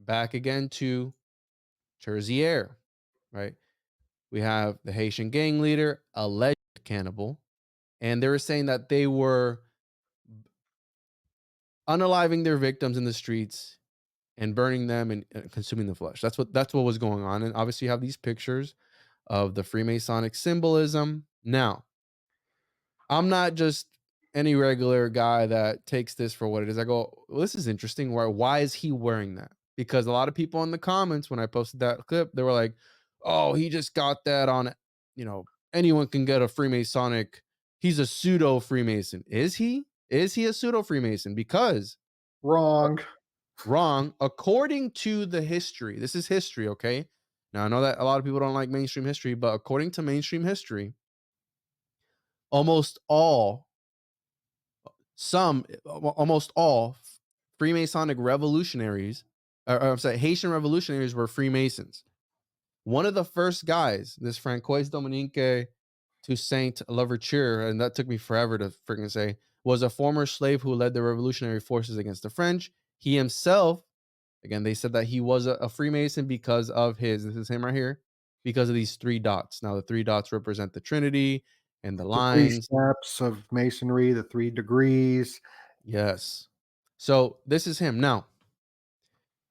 back again to Jersey Air, right? We have the Haitian gang leader, alleged cannibal, and they were saying that they were unaliving their victims in the streets and burning them and consuming the flesh. That's what was going on. And obviously, you have these pictures of the Freemasonic symbolism. Now, I'm not just any regular guy that takes this for what it is. I go, well, this is interesting. Why is he wearing that? Because a lot of people in the comments when I posted that clip, they were like, "Oh, he just got that on, anyone can get a Freemasonic. He's a pseudo Freemason. Is he? Is he a pseudo Freemason? Because Wrong. wrong, according to the history. This is history, okay? Now I know that a lot of people don't like mainstream history, but according to mainstream history, almost all almost all Freemasonic revolutionaries, or I'm sorry, Haitian revolutionaries were Freemasons. One of the first guys, this Francois Dominique Toussaint Louverture, and that took me forever to freaking say, was a former slave who led the revolutionary forces against the French. He himself, again, they said that he was a Freemason because of this is him right here, because of these three dots. Now, the three dots represent the Trinity and the The 3 lines. steps of masonry, the 3 degrees. Yes. So this is him. Now,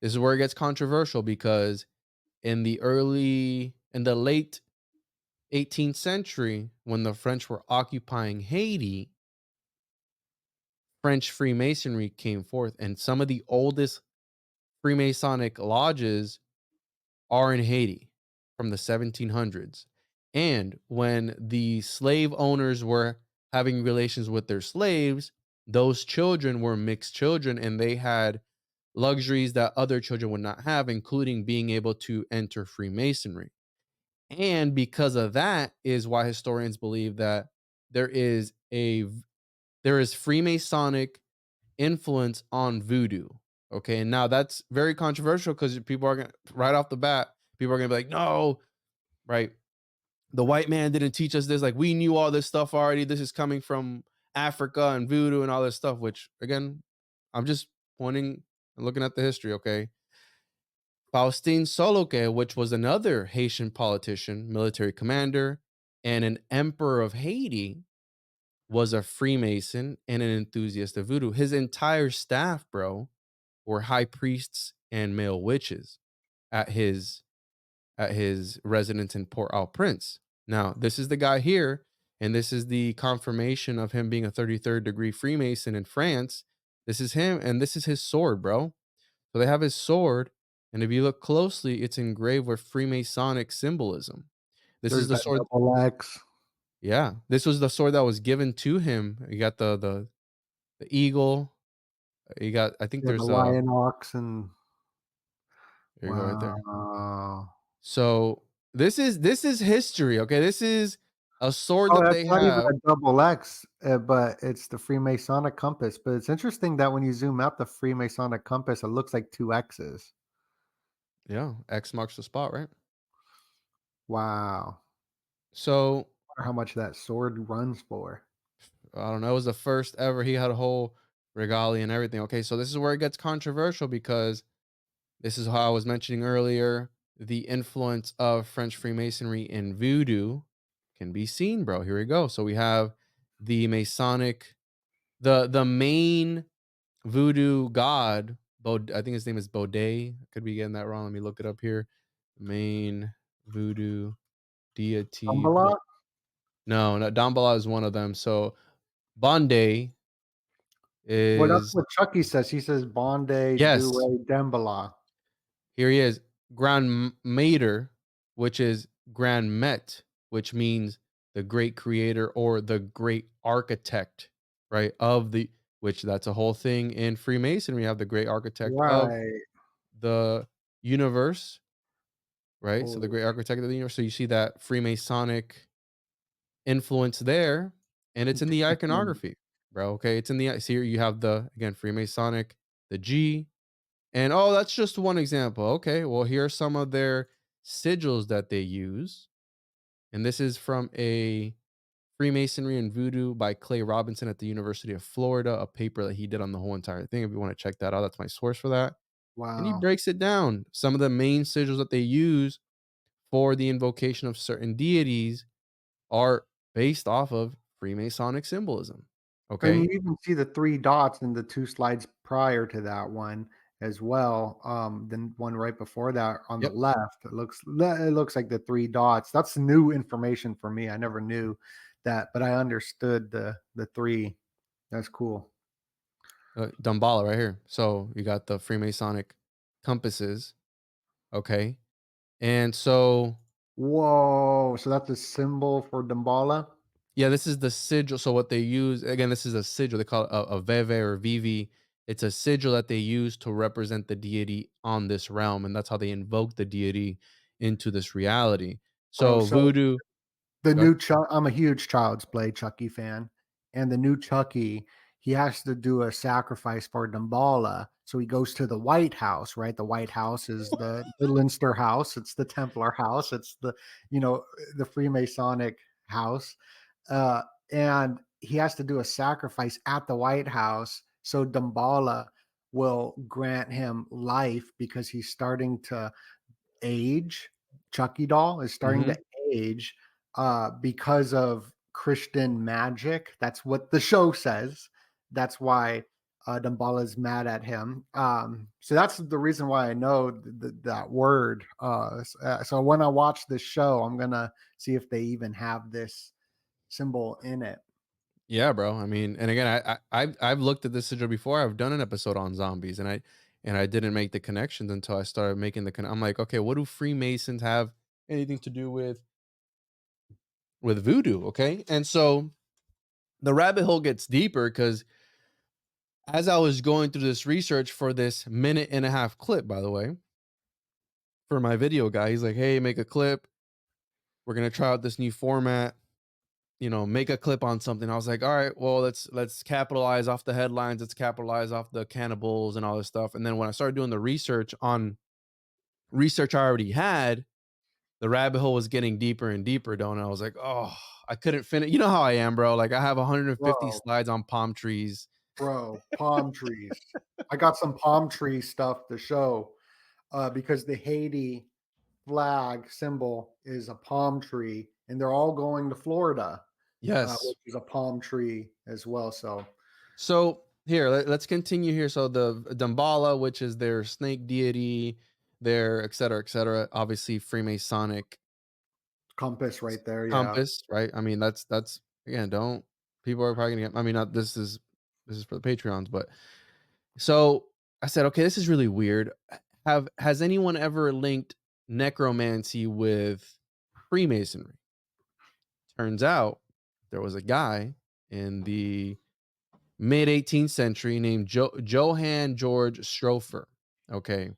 this is where it gets controversial because in the late 18th century, when the French were occupying Haiti, French Freemasonry came forth, and some of the oldest Freemasonic lodges are in Haiti from the 1700s. And when the slave owners were having relations with their slaves, those children were mixed children and they had luxuries that other children would not have, including being able to enter Freemasonry. And because of that is why historians believe that there is a there is Freemasonic influence on voodoo. Okay, and now that's very controversial because people are gonna right off the bat, people are gonna be like, no, right? The white man didn't teach us this. Like we knew all this stuff already. This is coming from Africa and voodoo and all this stuff. Which again, I'm just pointing and looking at the history. Okay, Faustin Soloque, which was another Haitian politician, military commander, and an emperor of Haiti, was a Freemason and an enthusiast of voodoo. His entire staff, bro, were high priests and male witches at his residence in Port-au-Prince. Now, this is the guy here, and this is the confirmation of him being a 33rd degree Freemason in France. This is him, and this is his sword, bro. So they have his sword, and if you look closely, it's engraved with Freemasonic symbolism. This is There's the that sword. double X. Yeah, this was the sword that was given to him. You got the eagle. You got. I think Yeah, the there's a. lion, ox, and There you go, right there. wow. So this is history. Okay, this is a sword Oh, that that's they not even have. a double X, but it's the Freemasonic compass, but it's interesting that when you zoom out the Freemasonic compass, it looks like 2 X's. Yeah, X marks the spot, right? Wow. So Wonder how much that sword runs for. I don't know. It was the first ever. He had a whole regalia and everything. Okay, so this is where it gets controversial because this is how I was mentioning earlier. The influence of French Freemasonry in Voodoo can be seen, bro. Here we go. So we have the Masonic, the main Voodoo god. I think his name is Baudet. I could be getting that wrong. Let me look it up here. Main Voodoo deity. Shambhala? No, no, Dambala is one of them. So Bonde Well, that's is what Chucky says. He says Bonde yes. Due Dembala. Here he is, Grand Mater, which is Grand Met, which means the great creator or the great architect, right? Of the which that's a whole thing in Freemasonry. You have the great architect of Right. the universe, right? So the Holy great architect of the universe. So you see that Freemasonic influence there, and it's in the interesting. iconography, bro. Okay, it's in the see here you have the again Freemasonic, the G, and oh, that's just one example. Okay, well here are some of their sigils that they use, and this is from a Freemasonry and Voodoo by Clay Robinson at the University of Florida, a paper that he did on the whole entire thing. If you want to check that out, that's my source for that. And he Wow. breaks it down. Some of the main sigils that they use for the invocation of certain deities are based off of Freemasonic symbolism. And you Okay. even see the 3 dots in the 2 slides prior to that one as well. Then one right before that on the Yep. left, it looks like the 3 dots. That's new information for me. I never knew that, but I understood the 3. That's cool. Damballa right here. So you got the Freemasonic compasses. Okay. And so, Whoa! So that's a symbol for Damballa? yeah, this is the sigil. So what they use, again, this is a sigil. They call it a veve or vivi. It's a sigil that they use to represent the deity on this realm. And that's how they invoke the deity into this reality. Bro, So so voodoo, the go ahead. new Chuck, I'm a huge Child's Play Chucky fan, and the new Chucky, he has to do a sacrifice for Damballa, so he goes to the White House, right? The White House is the Leinster House, it's the Templar House, it's you know, the Freemasonic house, uh, and he has to do a sacrifice at the White House, so Damballa will grant him life because he's starting to age. Chucky doll is starting to Mhm. age because of Christian magic. That's what the show says. That's why Dumbala's mad at him. So that's the reason why I know that word. So when I watch this show, I'm gonna see if they even have this symbol in it. Yeah, bro. I mean, and again, I've looked at this sigil before. I've done an episode on zombies, and I didn't make the connections until I started making I'm like, okay, what do Freemasons have anything to do with voodoo? Okay, and so the rabbit hole gets deeper because as I was going through this research for this minute and a half clip, by the way, for my video guy, he's like, hey, make a clip. We're gonna try out this new format. Make a clip on something. I was like, all right, well, let's capitalize off the headlines, let's capitalize off the cannibals and all this stuff. And then when I started doing the research on research I already had, the rabbit hole was getting deeper and deeper, don't I was like, oh, I couldn't finish. You know how I am, bro. Like I have 150 Bro, slides on palm trees. palm trees. I got some palm tree stuff to show because the Haiti flag symbol is a palm tree, and they're all going to Florida, Yes. which is a palm tree as well. So So here, let's continue here. So the Damballa, which is their snake deity, their et cetera, et cetera. Obviously, Freemasonic compass right there, yeah. compass, right? I mean, that's again, don't people are probably gonna get. I mean, not this is for the Patreons, but so I said, okay, this is really weird. Has anyone ever linked necromancy with Freemasonry? Turns out there was a guy in the mid 18th century named Johann George Strofer. Okay.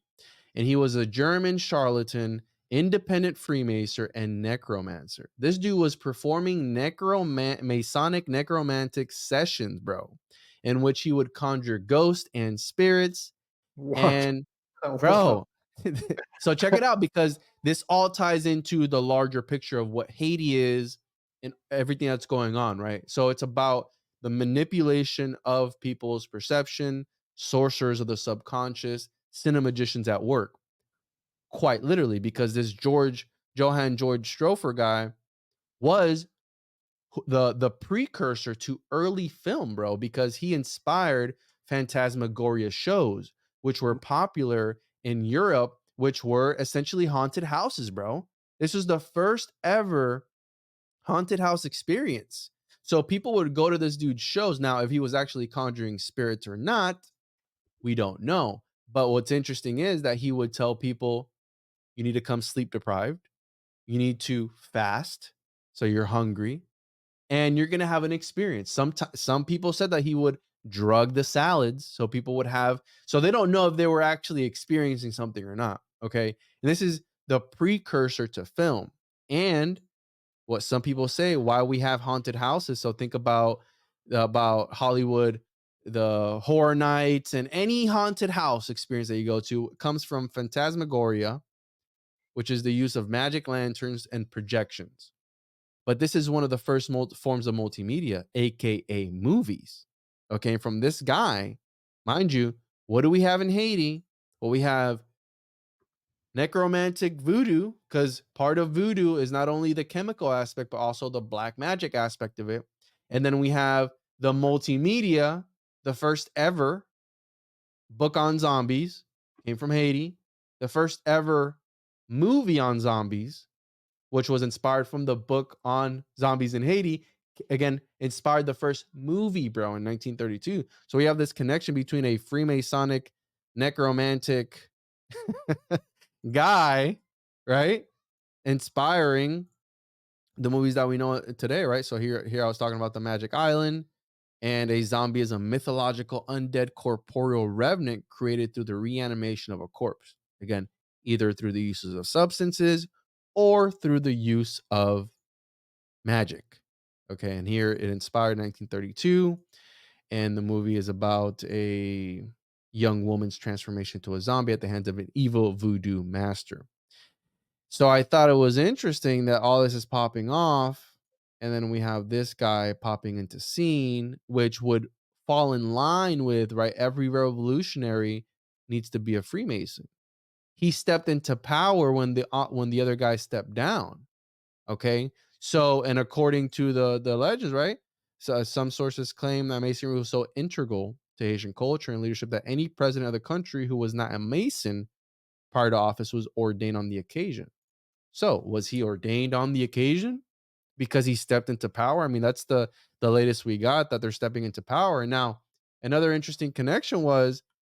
And he was a German charlatan, independent Freemason, and necromancer. This dude was performing Masonic necromantic sessions, bro, in which he would conjure ghosts and spirits. What? And What? bro, so check it out because this all ties into the larger picture of what Haiti is and everything that's going on, right? So it's about the manipulation of people's perception, sorcerers of the subconscious, cinemagicians at work, quite literally, because this Johann George Strofer guy was the precursor to early film, bro, because he inspired phantasmagoria shows, which were popular in Europe, which were essentially haunted houses, bro. This was the first ever haunted house experience. So people would go to this dude's shows. Now, if he was actually conjuring spirits or not, we don't know. But what's interesting is that he would tell people, you need to come sleep deprived. You need to fast. So you're hungry and you're gonna have an experience. Some people said that he would drug the salads so people would have so they don't know if they were actually experiencing something or not. Okay. And this is the precursor to film. And what some people say why we have haunted houses. So think about Hollywood, the horror nights, and any haunted house experience that you go to comes from phantasmagoria, which is the use of magic lanterns and projections. But this is one of the first forms of multimedia, aka movies. Okay, from this guy, mind you, what do we have in Haiti? Well, we have necromantic voodoo, because part of voodoo is not only the chemical aspect, but also the black magic aspect of it. And then we have the multimedia, the first ever book on zombies, came from Haiti, the first ever movie on zombies, which was inspired from the book on zombies in Haiti. Again, inspired the first movie, bro, in 1932. So we have this connection between a Freemasonic, necromantic guy, right? Inspiring the movies that we know today, right? So here I was talking about the Magic Island, and a zombie is a mythological undead corporeal revenant created through the reanimation of a corpse. Again, either through the uses of substances or through the use of magic. Okay, and here it inspired 1932, and the movie is about a young woman's transformation to a zombie at the hands of an evil voodoo master. So I thought it was interesting that all this is popping off, and then we have this guy popping into scene, which would fall in line with, right, every revolutionary needs to be a Freemason. He stepped into power when the other guy stepped down. Okay. So, and according to the legends, right? So some sources claim that Masonry was so integral to Haitian culture and leadership that any president of the country who was not a Mason prior to office was ordained on the occasion. So, was he ordained on the occasion because he stepped into power? I mean, that's the latest we got, that they're stepping into power. And now, another interesting connection was